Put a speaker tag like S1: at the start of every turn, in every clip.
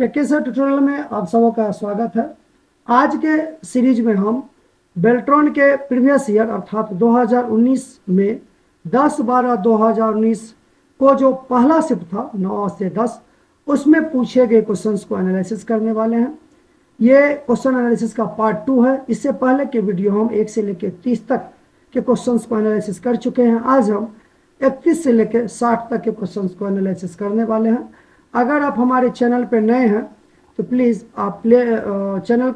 S1: टेक्केसर tutorial में आप सबों का स्वागत है। आज के सीरीज में हम बेल्ट्रॉन के प्रीवियस ईयर अर्थात 2019 में 10/12/2019 को जो पहला शिफ्ट था 9 से 10 उसमें पूछे गए क्वेश्चंस को एनालिसिस करने वाले हैं। ये क्वेश्चन एनालिसिस का पार्ट 2 है। इससे पहले के वीडियो हम 1 से लेकर 30 तक के क्वेश्चंस को एनालिसिस कर चुके हैं। आज हम 31 से लेकर 60 तक के क्वेश्चंस को एनालिसिस करने वाले हैं। अगर आप हमारे चैनल पे नए हैं तो प्लीज़ आप चैनल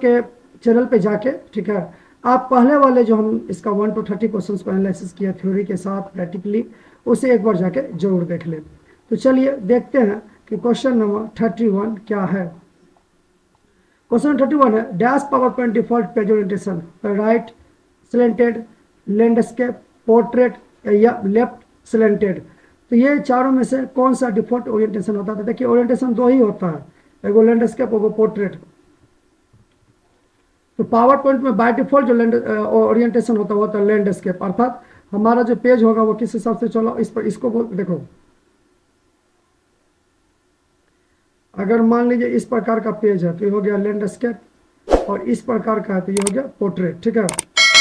S1: पे जाके, ठीक है, आप पहले वाले जो हम इसका 1 to 30 क्वेश्चंस को एनालिसिस किया थ्योरी के साथ प्रैक्टिकली, उसे एक बार जाके जरूर देख लें। तो चलिए देखते हैं कि क्वेश्चन नंबर 31 क्या है। क्वेश्चन 31 है, dash power point default page orientation, right slanted, landscape, portrait या लेफ्ट स्लेंटेड। तो ये चारों में से कौन सा डिफॉल्ट ओरिएंटेशन होता है? देखिए ओरिएंटेशन दो ही होता है, एगो लैंडस्केप एगो पोर्ट्रेट। तो पावर पॉइंट में बाय डिफॉल्ट जो ओरिएंटेशन होता है लैंडस्केप, अर्थात हमारा जो पेज होगा वो किस हिसाब से चला इस पर, इसको देखो, अगर मान लीजिए इस प्रकार का पेज है तो ये हो गया लैंडस्केप, और इस प्रकार का है तो ये हो गया पोर्ट्रेट। ठीक है,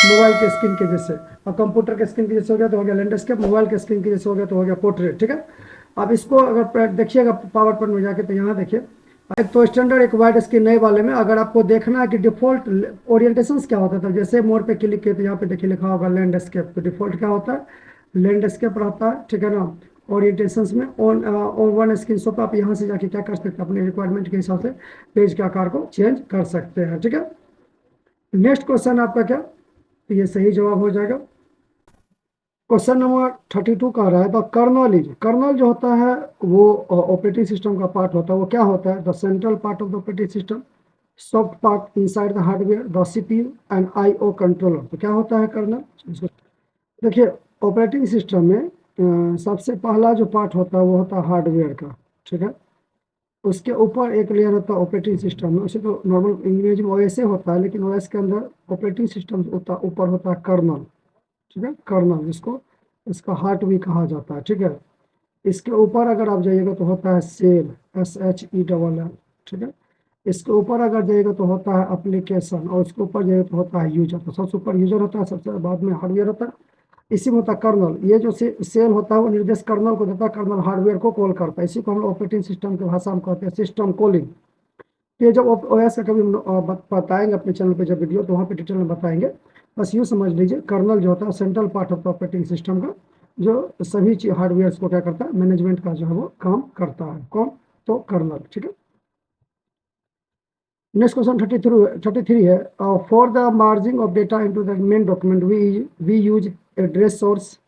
S1: मोबाइल के स्क्रीन के जैसे, और कंप्यूटर के स्क्रीन के जैसे हो गया तो हो गया लैंडस्केप, मोबाइल के स्क्रीन के जैसे हो गया तो हो गया पोर्ट्रेट। ठीक है, अब इसको अगर देखिएगा पावर पॉइंट में जाके तो यहाँ देखिए, एक तो स्टैंडर्ड एक वाइड स्क्रीन नए वाले में अगर आपको देखना है कि डिफॉल्ट ओरिएंटेशन क्या होता था, जैसे मोड पे क्लिक किए तो यहाँ पे देखिए लिखा होगा लैंडस्केप, तो डिफॉल्ट क्या होता है? लैंडस्केप रहता है। ठीक है ना, ओरिएंटेशंस में ऑन वन स्क्रीन शॉट आप यहाँ से जाके क्या कर सकते हैं, अपने रिक्वायरमेंट के हिसाब से पेज के आकार को चेंज कर सकते हैं। ठीक है, नेक्स्ट क्वेश्चन आपका क्या, तो ये सही जवाब हो जाएगा। क्वेश्चन नंबर 32 का रहा है, द कर्नल जो होता है वो ऑपरेटिंग सिस्टम का पार्ट होता है। वो क्या होता है? The central part of the operating system, soft part inside the hardware, the CPU and IO controller. तो क्या होता है कर्नल? देखिए ऑपरेटिंग सिस्टम में सबसे पहला जो पार्ट होता है वो होता है हार्डवेयर का। ठीक है, उसके ऊपर एक लेयर होता है ऑपरेटिंग सिस्टम में। उसे तो नॉर्मल इंग्लिश में ओएस होता है, लेकिन ओएस के अंदर ऑपरेटिंग सिस्टम ऊपर होता है कर्नल। ठीक है, कर्नल, जिसको इसका हार्ट भी कहा जाता है। ठीक है, इसके ऊपर अगर आप जाइएगा तो होता है सेल, SHELL। ठीक है, इसके ऊपर अगर जाइएगा तो होता है एप्लीकेशन, और इसके ऊपर जाइएगा तो होता है यूजर। तो सबसे ऊपर यूजर होता है, सबसे बाद में हार्डवेयर होता है, इसी में होता है कर्नल। ये जो सेल होता है वो निर्देश कर्नल को देता है, कर्नल हार्डवेयर को कॉल करता है। इसी को हम लोग ऑपरेटिंग सिस्टम की भाषा में कहते हैं सिस्टम कॉलिंग। ये जब ओएस का कभी बताएंगे अपने चैनल पे जब वीडियो, तो वहाँ पे डिटेल में बताएंगे। बस यूँ समझ लीजिए कर्नल जो होता है central part of the operating system का, जो सभी हार्डवेयर को क्या करता है, मैनेजमेंट का जो है वो काम करता है। कौन? तो कर्नल। ठीक है, नेक्स्ट क्वेश्चन 33 है, for the merging of data into the main document we use address source,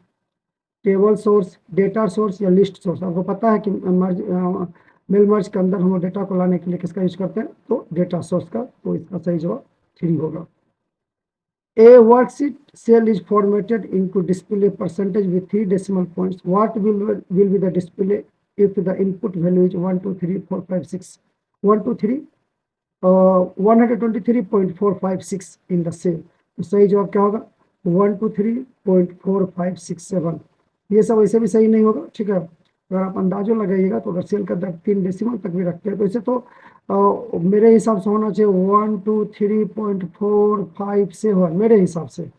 S1: table source, data source या लिस्ट सोर्स। आपको पता है कि मेल मर्ज के अंदर हम डेटा को लाने के लिए किसका यूज करते हैं? तो डेटा सोर्स का। तो इसका सही जवाब 3 होगा। A worksheet cell is formatted into display percentage with 3 decimal points. What will be the display if the input value is 1 2 3 4 5 6 1 2 3 123.456 in the cell? तो सही जवाब क्या होगा? 123.4567। ये सब ऐसे भी सही नहीं होगा। ठीक है, अगर आप अंदाजों लगाइएगा तो अगर सेल का 3 डेसिमल तक भी रखते हैं तो इसे तो मेरे हिसाब से होना चाहिए 123.457 मेरे हिसाब से,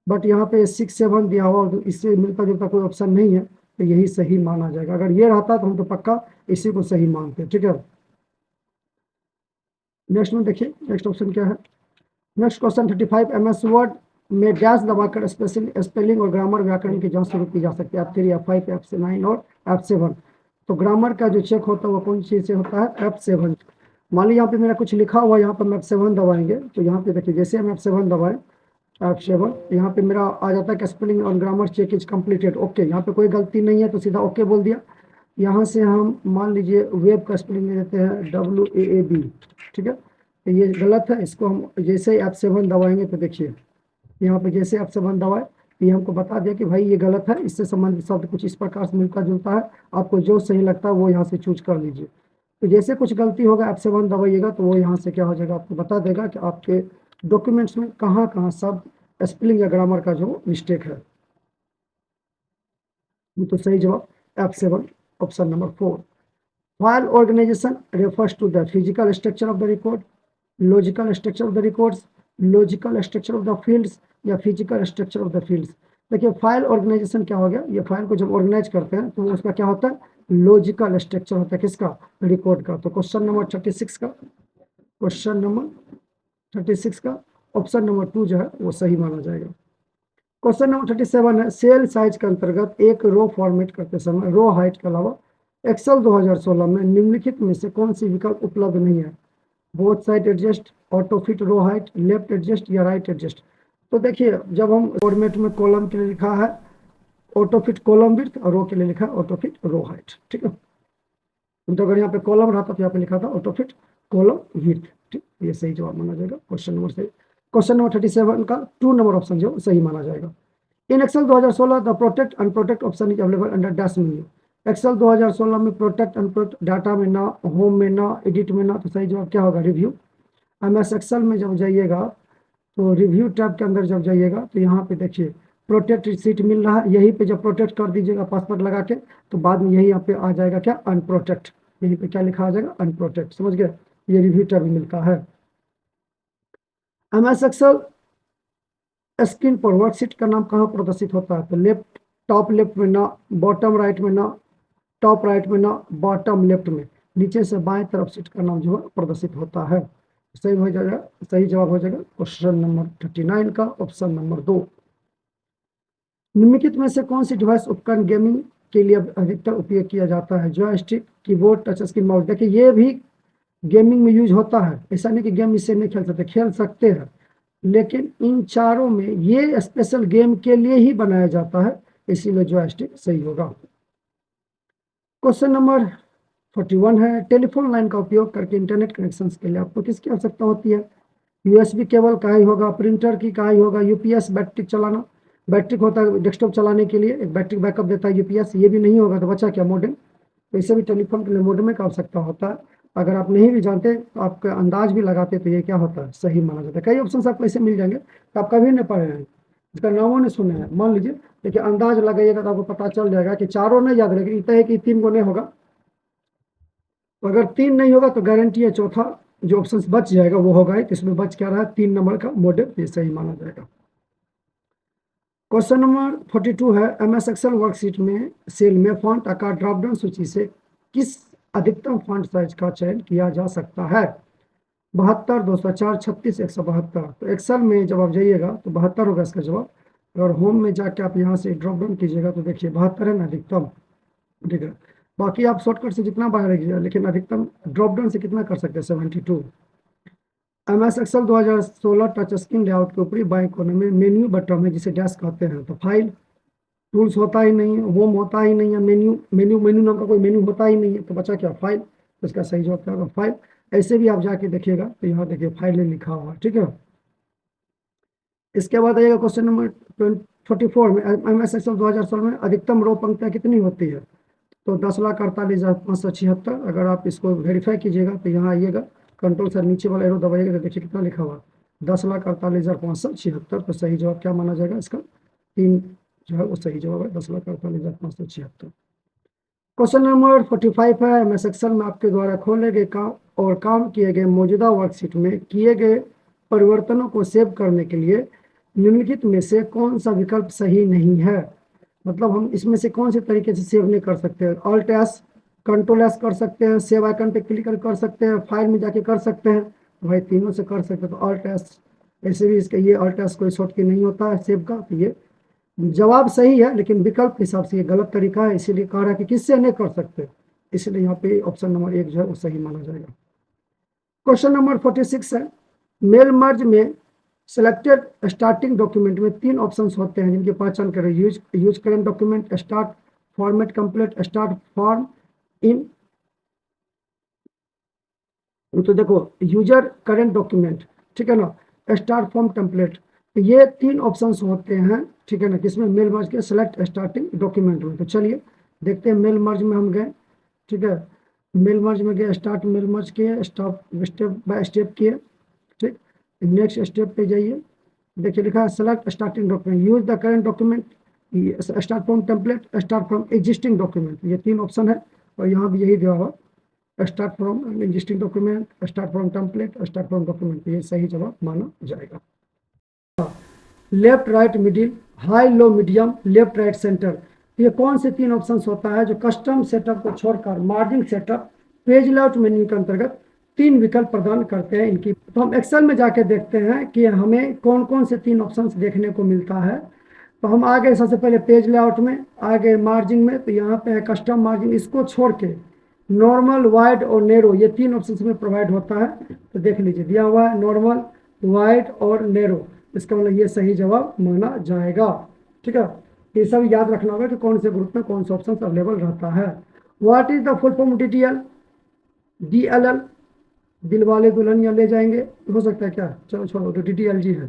S1: बट यहाँ पे 6 7 दिया हुआ, तो इससे मिलता जुलता कोई ऑप्शन नहीं है, तो यही सही माना जाएगा। अगर ये रहता तो हम तो पक्का इसी को सही मानते हैं। ठीक है, नेक्स्ट में देखिए, नेक्स्ट ऑप्शन क्या है। नेक्स्ट क्वेश्चन 35, MS वर्ड में डैश दबाकर स्पेलिंग और ग्रामर व्याकरण की जांच शुरू की जा सकती है। F3 F5 F9 और F7। तो ग्रामर का जो चेक होता है वो कौन चीज़ से होता है? F7। मान लीजिए यहाँ पे मेरा कुछ लिखा हुआ, यहाँ पर हम F7 दबाएंगे तो यहाँ पे देखिए, जैसे हम F7 दबाएं, F7, यहाँ पे मेरा आ जाता है कि स्पेलिंग और grammar check is completed. Okay, यहाँ पे कोई गलती नहीं है तो सीधा ओके बोल दिया। यहाँ से हम मान लीजिए वेब का स्पेलिंग ले देते हैं WAAB। ठीक है, तो ये गलत है, इसको हम जैसे ही F7 दबाएंगे तो देखिए यहाँ पे जैसे F7 दबाए ये हमको बता दिया कि भाई ये गलत है, इससे संबंधित शब्द कुछ इस प्रकार से मिलता जुलता है, आपको जो सही लगता है वो यहाँ से चूज कर लीजिए। तो जैसे कुछ गलती होगा F7 दबाइएगा तो वो यहाँ से क्या हो जाएगा, आपको बता देगा कि आपके डॉक्यूमेंट्स में कहाँ कहाँ शब्द स्पेलिंग या ग्रामर का जो मिस्टेक है। तो सही जवाब F7, option number 4। File organization refers to the physical structure of the record, logical structure of the records, logical structure of the fields या physical structure of the fields। देखिए file organization क्या हो गया, ये फाइल को जब organise करते हैं तो उसका क्या होता है, लॉजिकल स्ट्रक्चर होता है किसका, रिकॉर्ड का। तो क्वेश्चन नंबर 36 का, क्वेश्चन नंबर 36 का ऑप्शन नंबर 2 जो है वो सही माना जाएगा। क्वेश्चन नंबर 37 है, सेल साइज के अंतर्गत एक रो फॉर्मेट करते समय रो हाइट के अलावा एक्सेल 2016 में निम्नलिखित में से कौन सी विकल्प उपलब्ध नहीं है, both side adjust, auto fit row height, left adjust या राइट एडजस्ट। तो देखिए जब हम फॉर्मेट में कॉलम के लिए लिखा है ऑटो फिट कॉलम विड्थ और रो के लिए लिखा है ऑटो फिट रो हाइट, ठीक है। तो अगर यहाँ पे कॉलम रहा तो यहाँ पे लिखा था ऑटो फिट कॉलम विड्थ, ठीक, ये सही जवाब माना जाएगा क्वेश्चन नंबर सही। क्वेश्चन नंबर 37 का 2 नंबर ऑप्शन जो सही माना जाएगा। In Excel 2016 the protect unprotect option is available under dash menu. Excel 2016 में प्रोटेक्ट अनप्रोटेक्ट डाटा में ना, होम में ना, एडिट में ना, तो सही जवाब क्या होगा, रिव्यू। एमएस एक्सेल में जब जाइएगा तो रिव्यू टैब के अंदर जब जाइएगा तो यहाँ पे देखिए प्रोटेक्ट सीट मिल रहा है, यहीं पे जब प्रोटेक्ट कर दीजिएगा पासवर्ड लगा के तो बाद में यही यहाँ पे आ जाएगा क्या, अनप्रोटेक्ट। यहीं पे क्या लिखा आ जाएगा, अनप्रोटेक्ट, समझ गए, ये रिव्यू टैब मिलता है। एमएस एक्सेल स्क्रीन पर वर्कशीट का नाम कहाँ प्रदर्शित होता है, तो लेफ्ट, टॉप लेफ्ट में ना, बॉटम राइट में ना, टॉप राइट में ना, बॉटम लेफ्ट में, नीचे से बाएं तरफ सीट का नाम जो है प्रदर्शित होता है। सही हो जाएगा, सही जवाब हो जाएगा क्वेश्चन नंबर 39 का ऑप्शन नंबर 2। निम्नलिखित में से कौन सी डिवाइस उपकरण गेमिंग के लिए अधिकतर उपयोग किया जाता है, joystick, keyboard, touch screen, mouse. देखिए ये भी गेमिंग में यूज होता है, ऐसा नहीं कि गेम इससे नहीं खेल सकते, खेल सकते हैं, लेकिन इन चारों में ये स्पेशल गेम के लिए ही बनाया जाता है, इसीलिए जॉयस्टिक सही होगा। क्वेश्चन नंबर 41 है, टेलीफोन लाइन का उपयोग करके इंटरनेट कनेक्शन के लिए आपको किसकी आवश्यकता होती है, यूएसबी केबल का ही होगा, प्रिंटर की का ही होगा, यूपीएस बैटरी चलाना, बैटरी होता है डेस्कटॉप चलाने के लिए, एक बैटरी बैकअप देता है यूपीएस, ये भी नहीं होगा तो बचा क्या, मॉडेम। तो इसे भी टेलीफोन के लिए मॉडेम की आवश्यकता होता है। अगर आप नहीं भी जानते तो आपका अंदाज भी लगाते तो ये क्या होता है, सही माना जाता है। कई ऑप्शन आपको ऐसे मिल जाएंगे तो आप कभी नहीं पढ़े हैं, इसका नामों ने सुने हैं, मान लीजिए, लेकिन अंदाज लगाइएगा तो आपको पता चल जाएगा कि चारों नहीं याद रहेगा, इतना है कि 3 को नहीं होगा। तो अगर 3 नहीं होगा तो गारंटी है चौथा जो ऑप्शन बच जाएगा वो होगा ही, इसमें बच क्या रहा है, 3 नंबर का मॉडल, ये सही माना जाएगा। क्वेश्चन नंबर 42 है, एमएस एक्सेल वर्कशीट में सेल में फॉन्ट आकार ड्रॉप डाउन सूची से किस अधिकतम फॉन्ट साइज का चयन किया जा सकता है, 72, 204, 36, 172। तो एक्सेल में जब आप जाइएगा तो 72 होगा इसका जवाब। और होम में जाके आप यहाँ से ड्रॉप डाउन कीजिएगा तो देखिए 72 है ना अधिकतम, ठीक है। बाकी आप शॉर्टकट से जितना बाहर रखिएगा, लेकिन अधिकतम ड्रॉप डाउन से कितना कर सकते हैं, 72। MS Excel 2016 touch screen layout के ऊपरी बाएं कोने में मेन्यू बटन है जिसे डैश कहते हैं, तो फाइल, टूल्स होता ही नहीं है, होम होता ही नहीं है, मेन्यू मेन्यू मेन्यू नाम का कोई मेन्यू होता ही नहीं है, तो बचा क्या, फाइल। तो इसका सही जवाब क्या होगा, फाइल। ऐसे भी आप जाके देखिएगा तो यहाँ देखिए फाइल लिखा हुआ है, ठीक है। इसके बाद आइएगा क्वेश्चन नंबर 44 में, एमएस एक्सेल 2016 में अधिकतम रो पंक्तियाँ कितनी होती है, तो 10,48,576। अगर आप इसको वेरीफाई कीजिएगा तो यहाँ आइएगा, कंट्रोल से नीचे वाला एरो दबाइएगा तो देखिए कितना लिखा हुआ, 10,48,576। तो सही जवाब क्या माना जाएगा, इसका 3 जो है वो सही जवाब है, 10,48,576। क्वेश्चन नंबर 45 है, एमएस एक्सेल में आपके द्वारा खोले गए काम और काम किए गए मौजूदा वर्कशीट में किए गए परिवर्तनों को सेव करने के लिए निम्नलिखित में से कौन सा विकल्प सही नहीं है, मतलब हम इसमें से कौन से तरीके से सेव नहीं कर सकते, ऑल्ट एस, कंट्रोल एस कर सकते हैं, सेव आइकन पे क्लिक कर सकते हैं, फाइल में जाके कर सकते हैं, भाई तीनों से कर सकते हैं, तो ऑल्ट एस। ऐसे भी इसका ये ऑल्ट एस कोई शॉर्टकट नहीं होता है सेव का, तो ये जवाब सही है लेकिन विकल्प के हिसाब से ये गलत तरीका है, इसीलिए कह रहा है कि किससे नहीं कर सकते, इसलिए यहाँ पे ऑप्शन नंबर 1 जो है वो सही माना जाएगा। क्वेश्चन नंबर 46 है, मेल मर्ज में सिलेक्टेड स्टार्टिंग डॉक्यूमेंट में 3 ऑप्शन होते हैं जिनकी पहचान करें, use current document, start format complete, start form in. तो देखो यूजर करेंट डॉक्यूमेंट, ठीक है ना, स्टार्ट फॉर्म टेम्पलेट, तो ये 3 ऑप्शंस होते हैं, ठीक है ना, किसमें, मेल मर्ज के सिलेक्ट स्टार्टिंग डॉक्यूमेंट में। तो चलिए देखते हैं, मेल मर्ज में हम गए, ठीक है, मेल मर्ज में गए, स्टार्ट मेल मर्ज किए, स्टॉप स्टेप बाय स्टेप किए, ठीक। नेक्स्ट स्टेप पे जाइए, देखिए लिखा है select starting document, use the current document, start from template, start from existing document, ये 3 ऑप्शन है और यहाँ भी यही दिया हुआ। Start from existing document, start from template, start from document, ये सही जवाब माना जाएगा। Left right middle, high low medium, left right centre, ये कौन से 3 ऑप्शन होता है जो कस्टम सेटअप को छोड़कर margin setup page layout menu के अंतर्गत 3 विकल्प प्रदान करते हैं इनकी। तो हम एक्सेल में जाके देखते हैं कि हमें कौन कौन से 3 ऑप्शन देखने को मिलता है। तो हम आगे सबसे पहले पेज लेआउट में, आगे मार्जिन में, तो यहाँ पे है कस्टम मार्जिन, इसको छोड़ के नॉर्मल, वाइड और नेरो, ये 3 ऑप्शन में प्रोवाइड होता है। तो देख लीजिए दिया हुआ है नॉर्मल, वाइड और नेरो, इसका मतलब ये सही जवाब माना जाएगा। ठीक है, ये सब याद रखना होगा कि कौन से ग्रुप में कौन सा ऑप्शन अवेलेबल रहता है। What is the full form DTL? DLL, दिल वाले दुल्हनिया ले जाएंगे, हो सकता है क्या, चलो छोड़ो, तो DTLG है।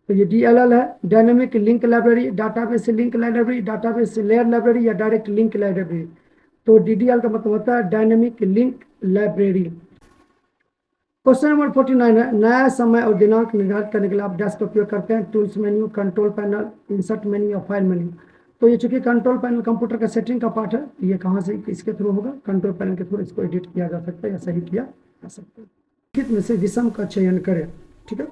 S1: तो ये DLL है, डायनेमिक लिंक लाइब्रेरी, डाटाबेस से लिंक लाइब्रेरी, डाटाबेस से लेयर लाइब्रेरी या डायरेक्ट लिंक लाइब्रेरी। तो DDL का मतलब होता है dynamic link library. Question number 49 है, नया समय और दिनांक निर्धारित करने के लिए आप डैश का उपयोग करते हैं, tools menu, control panel, insert menu या फाइल मेन्यू। तो ये चूंकि कंट्रोल पैनल कंप्यूटर का सेटिंग का पार्ट है, ये कहाँ से इसके थ्रू होगा, कंट्रोल पैनल के थ्रू इसको एडिट किया जा सकता है या सही किया जा सकता है। निम्नलिखित में से विषम का चयन करें। ठीक है,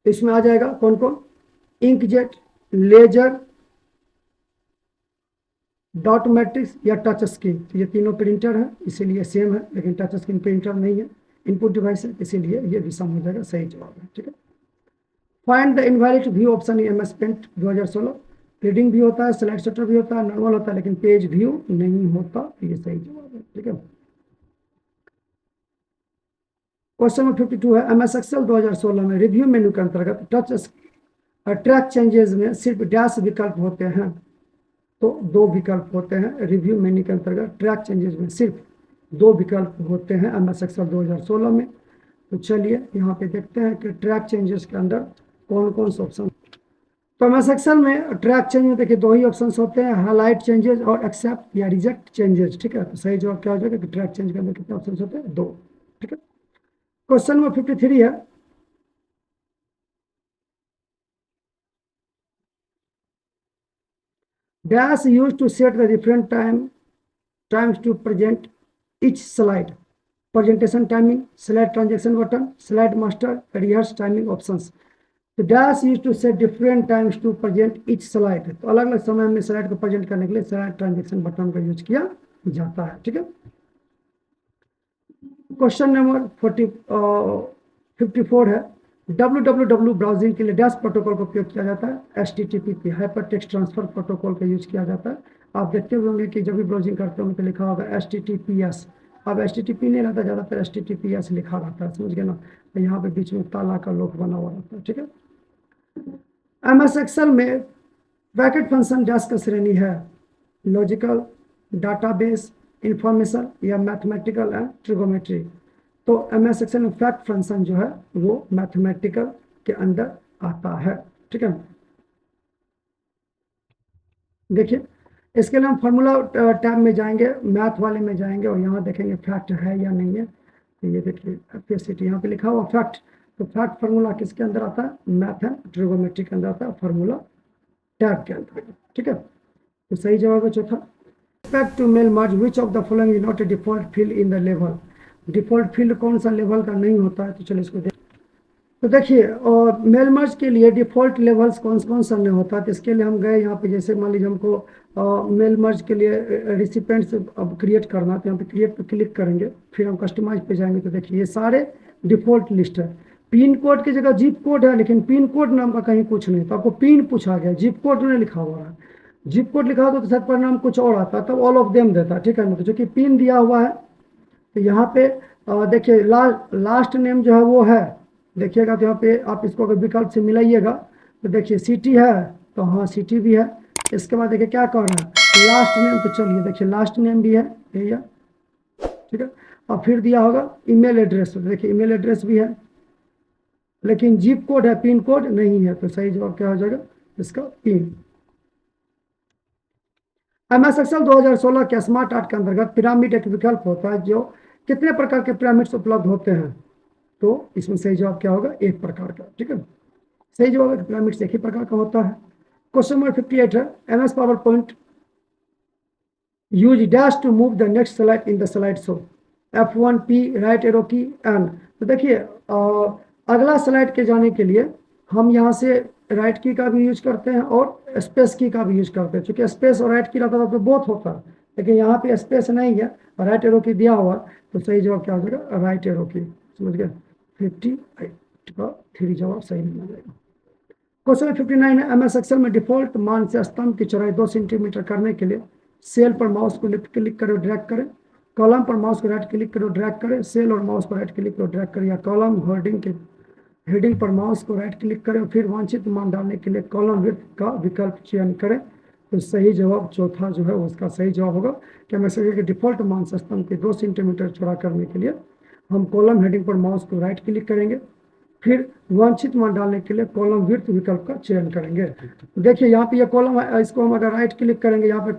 S1: इसमें आ जाएगा कौन कौन, इंकजेट, लेजर, डॉट मैट्रिक्स या टच स्क्रीन। तो ये तीनों प्रिंटर है इसीलिए सेम है, लेकिन टच स्क्रीन प्रिंटर नहीं है, इनपुट डिवाइस है, इसीलिए ये विषम हो जाएगा, सही जवाब है। ठीक है, find the invalid view option in MS Paint 2016। Reading भी होता है, स्लाइड शटर भी होता है, नॉर्मल होता है, लेकिन पेज व्यू नहीं होता, ये सही जवाब है। ठीक है, क्वेश्चन नंबर 52 है, MS एक्सेल 2016 में रिव्यू मेन्यू के अंतर्गत टच ट्रैक चेंजेस में सिर्फ डैश विकल्प होते हैं। तो 2 विकल्प होते हैं रिव्यू मेन्यू के अंतर्गत, ट्रैक चेंजेस में सिर्फ 2 विकल्प होते हैं MS एक्सेल 2016 में। तो चलिए यहाँ पे देखते हैं कि ट्रैक चेंजेस के अंदर कौन कौन से ऑप्शन। तो MS एक्सेल में ट्रैक चेंज में देखिए 2 ही ऑप्शन होते हैं, हाईलाइट चेंजेस और एक्सेप्ट या रिजेक्ट चेंजेस। ठीक है, तो सही जवाब क्या हो जाएगा कि ट्रैक चेंज के अंदर कितने ऑप्शन होते हैं, 2। ठीक है, क्वेश्चन नंबर 53 है, dash used to set the different times to present each slide, presentation timing, slide transaction button, slide master, rehearse timing options। तो dash use to set different times to present each slide, तो अलग अलग समय में slide को present करने के लिए स्लाइड ट्रांजेक्शन बटन का यूज किया जाता है। ठीक है, क्वेश्चन नंबर 54 है, www ब्राउजिंग के लिए डैश प्रोटोकॉल का उपयोग किया जाता है, HTTP hyper text transfer protocol का यूज किया जाता है। आप देखते होंगे कि जब भी ब्राउजिंग करते होंगे तो लिखा होगा HTTPS, अब HTTP नहीं रहता, ज़्यादातर HTTPS लिखा रहता है, समझ गए ना, तो यहाँ पे बीच में ताला का लोक बना हुआ रहता है। ठीक है, MS एक्सेल में ब्रैकेट फंक्शन डैश का श्रेणी है, लॉजिकल, डाटाबेस, इंफॉर्मेशन या मैथमेटिकल एंड ट्रिगोमेट्री। तो MS एक्सेल में फैक्ट फंक्शन जो है वो मैथमेटिकल के अंदर आता है। ठीक है, देखिए इसके लिए हम फार्मूला टैब में जाएंगे, मैथ वाले में जाएंगे और यहाँ देखेंगे फैक्ट है या नहीं है। तो ये देखिए FACT यहाँ पे लिखा हुआ फैक्ट, तो फैक्ट फार्मूला किसके अंदर आता है, मैथ एंड ट्रिगोमेट्री के अंदर आता है, फार्मूला टैब के अंदर। ठीक है, तो सही जवाब है चौथा। Respect to mail merge, which of the following is not a default field in the level? Default field कौन सा लेवल का नहीं होता है, तो चलो इसको देख। तो देखिए, और मेल मर्ज के लिए डिफॉल्ट लेवल्स कौन कौन सा नहीं होता है, तो इसके लिए हम गए यहाँ पे, जैसे मान लीजिए हमको मेल मर्ज के लिए रिसिपेंट्स अब क्रिएट करना, तो यहाँ पे क्रिएट पे क्लिक करेंगे, फिर हम कस्टमाइज पे जाएंगे, तो देखिए ये सारे डिफॉल्ट लिस्ट है। पिन कोड की जगह जिप कोड है, लेकिन पिन कोड नाम का कहीं कुछ नहीं, तो आपको पिन पूछा गया, जिप कोड नहीं लिखा हुआ है। जिप कोड लिखा होता तो शायद परिणाम कुछ और आता, तब ऑल ऑफ देम देता। ठीक है ना, तो जो कि पिन दिया हुआ है, तो यहाँ पे देखिए लास्ट नेम जो है वो है, देखिएगा तो यहाँ पे आप इसको अगर विकल्प से मिलाइएगा तो देखिए सिटी है, तो हाँ सिटी भी है। इसके बाद देखिए क्या कर रहा है, लास्ट नेम, तो चलिए देखिए लास्ट नेम भी है भैया। ठीक है, और फिर दिया होगा ईमेल एड्रेस, तो देखिए ईमेल एड्रेस भी है, लेकिन जिप कोड है, पिन कोड नहीं है, तो सही जवाब क्या हो जाएगा इसका, पिन। MS एक्सेल 2016 के स्मार्ट आर्ट के अंतर्गत पिरामिड एक विकल्प होता है, जो कितने प्रकार के पिरामिड्स उपलब्ध होते हैं, तो इसमें सही जवाब क्या होगा, 1 प्रकार का। ठीक है, सही जवाब है पिरामिड्स एक ही प्रकार का होता है। क्वेश्चन नंबर 58 है, MS PowerPoint use dash to move the next slide in the slide show, F1 P right arrow key N। तो देखिए अगला स्लाइड के जाने के लिए हम यहाँ से राइट की का भी यूज करते हैं और स्पेस की का भी यूज करते हैं। चूंकि स्पेस और राइट की रहता था तो बहुत होता है, लेकिन यहाँ पे स्पेस नहीं है और राइट एरो की दिया हुआ, तो सही जवाब क्या हो जाएगा, राइट एरो की। समझ गए, 58 का 3 जवाब सही मिल जाएगा। क्वेश्चन 59 है, एमएस एक्सेल में डिफॉल्ट मान से स्तंभ की चौड़ाई 2 सेंटीमीटर करने के लिए सेल पर माउस को लेफ्ट क्लिक करो, ड्रैग करें, कॉलम पर माउस को राइट क्लिक करो, ड्रैग करें, सेल और माउस को राइट क्लिक करो, ड्रैग करें, या कॉलम हेडिंग पर माउस को राइट क्लिक करें, फिर वांछित मान डालने के लिए कॉलम विड्थ का विकल्प चयन करें। तो सही जवाब चौथा जो है उसका सही जवाब होगा कि एमएस एक्सेल के डिफॉल्ट मान से स्तंभ के 2 सेंटीमीटर चौड़ा करने के लिए हम कॉलम हेडिंग पर माउस को राइट क्लिक करेंगे, फिर वांछित मान डालने के लिए कॉलम विड्थ विकल्प का चयन करेंगे। देखिए यहाँ पे ये कॉलम है, इसको हम अगर राइट क्लिक करेंगे, यहाँ पे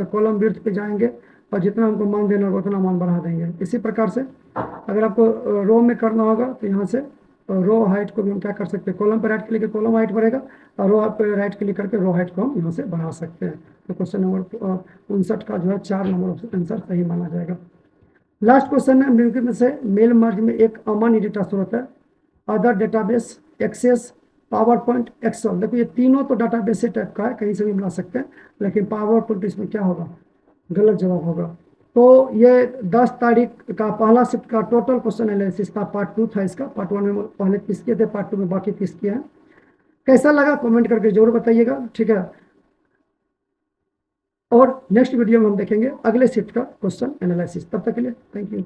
S1: कॉलम विड्थ पे जाएंगे और जितना हमको मान देना होगा उतना मान बढ़ा देंगे। इसी प्रकार से अगर आपको रो में करना होगा तो यहाँ से रो हाइट को भी हम क्या कर सकते हैं, कॉलम पर राइट क्लिक कॉलम हाइट बढ़ेगा और रो पर राइट क्लिक करके रो हाइट को हम यहाँ से बढ़ा सकते हैं। तो क्वेश्चन नंबर 59 का जो है 4 नंबर ऑप्शन आंसर सही माना जाएगा। लास्ट क्वेश्चन है, निम्नलिखित में से मेल मर्ज में एक अमान्य डेटा स्रोत है, other database, access, PowerPoint, Excel. देखो ये तीनों तो डाटाबेस से टाइप का है, कहीं से भी मिला सकते हैं, लेकिन पावर पॉइंट इसमें क्या होगा, गलत जवाब होगा। तो ये 10 तारीख का पहला शिफ्ट का टोटल क्वेश्चन एनालिसिस था, पार्ट 2 था इसका। पार्ट 1 में पहले 30 किए थे, पार्ट 2 में बाकी 30 किए हैं। कैसा लगा कमेंट करके जरूर बताइएगा, ठीक है। और नेक्स्ट वीडियो में हम देखेंगे अगले शिफ्ट का क्वेश्चन एनालिसिस। तब तक के लिए थैंक यू।